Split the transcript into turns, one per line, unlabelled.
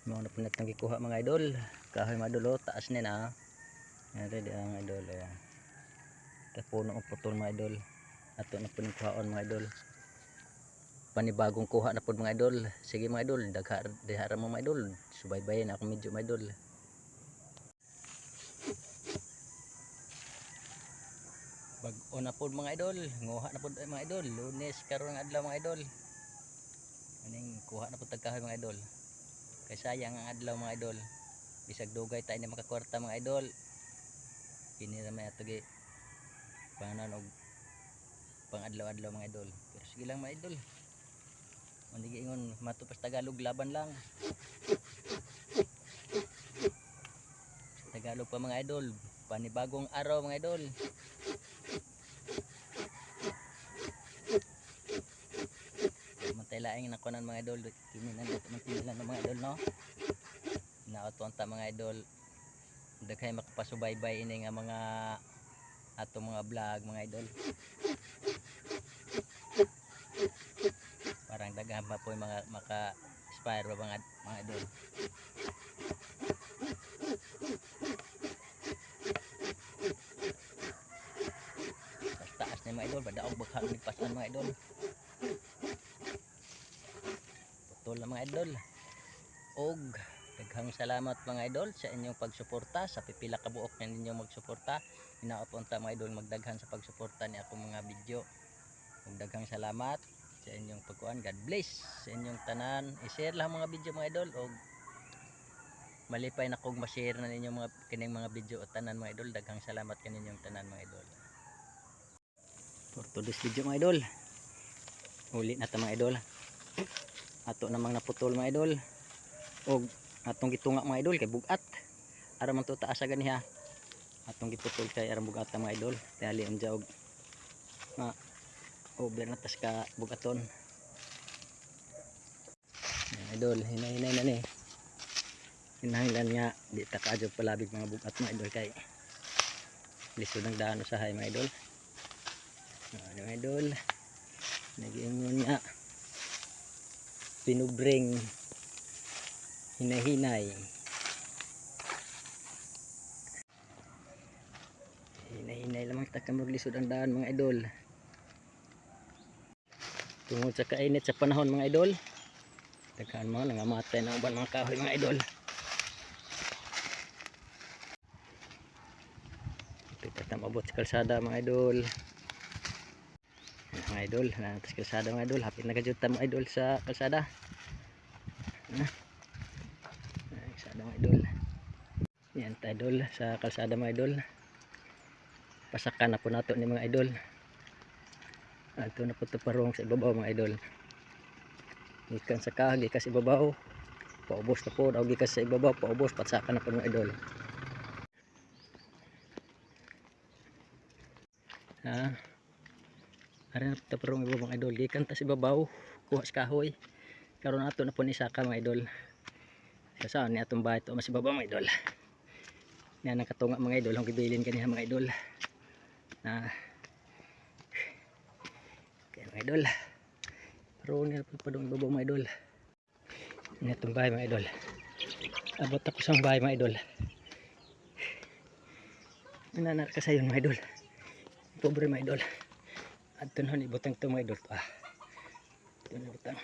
Mga na po natin gikuha mga idol. Kahoy mga idol, taas nina. Yan ready ang idol. Puno ang putol mga idol. Ato na po kuhaon mga idol. Panibagong kuha na po mga idol. Sige mga idol, daghara mo mga idol. Subaybayin ako medyo mga idol. Bag-o na po mga idol. Nguha na po mga idol. Lunes karon nga adlaw mga idol. Aning kuha na po tagkahoy mga idol. Kay sayang ang adlaw mga idol. Bisag dugay tayo na makakwarta mga idol. Kini na may ato gi panganan og pang adlaw-adlaw mga idol. Pero sige lang mga idol. Manigi ingon matupas Tagalog laban lang. Tagalog pa mga idol. Panibagong araw mga idol. Mantay-laing nakunan mga idol. Kini na nato mantilan ng mga idol no. Naotonta mga idol. Daghay makapasubaybay ini nga mga ato mga vlog mga idol. Parang daghan pa po yung mga maka-inspire ba mga idol. Taas na mga idol, badaog baghang nagpasan mga idol. Putol na mga idol. Og daghang salamat mga idol sa inyong pagsuporta sa pipila ka buok na ninyong magsuporta. Inaopunta mga idol magdaghan sa pagsuporta ni akong mga video. Og daghang salamat sa inyong pagkuan. God bless sa inyong tanan. I-share lang mga video mga idol og malipay na kog ma-share na ninyo mga kining mga video o tanan mga idol. Daghang salamat kaninyong tanan mga idol. For today's video mga idol. Uli na ta mga idol. Ato namang naputol mga idol. Og atong gitunga mga idol kay bugat. Ara man to taas ganiha. Atong giputol kay aram bugat mga idol. Tali ang jawg. Over na tas ka bugaton. Idol, hinay-hinay na ni. Hinahanglan nga di ta kaadyo palabig mga bugat mga idol kay lisod ng daan usahay mga idol. Mga idol, nag-iingon nga pinubring hinay-hinay. Hinay-hinay lamang ta kamurag lisod ang daan mga idol. Tungod sa kainit sa panahon mga idol, daghan mo nangamatay na uban mga kahoy mga idol. Ito mabot sa kalsada mga idol. Mga idol, sa kalsada mga idol, hapit na kajuta mga idol sa kalsada. Kalsada mga idol. Yan ta idol sa kalsada mga idol. Pasakan na po nato ni mga idol. Ito na po ito parong sa ibabaw mga idol. Gikan sa kahag, gikan sa ibabaw. Paubos na po, o gikan sa ibabaw, paubos, patsakan na po mga idol. Ari na po ito parong ibabaw mga idol. Gikan ta sa ibabaw, kuha sa kahoy. Karoon nato na po ni saka mga idol. Saan ni atong bahay ito mas ibabaw mga idol. Yan ang katunga mga idol, ang gibilin kanina mga idol. Mga idol, pero nila pa doon ibabaw mga idol. Ini itong bahay mga idol. Abot ako sa bahay mga idol. Nanar ka sa yun mga idol. Pobre mga idol. At tunhon ibutang ito mga idol. Ito na ibutang.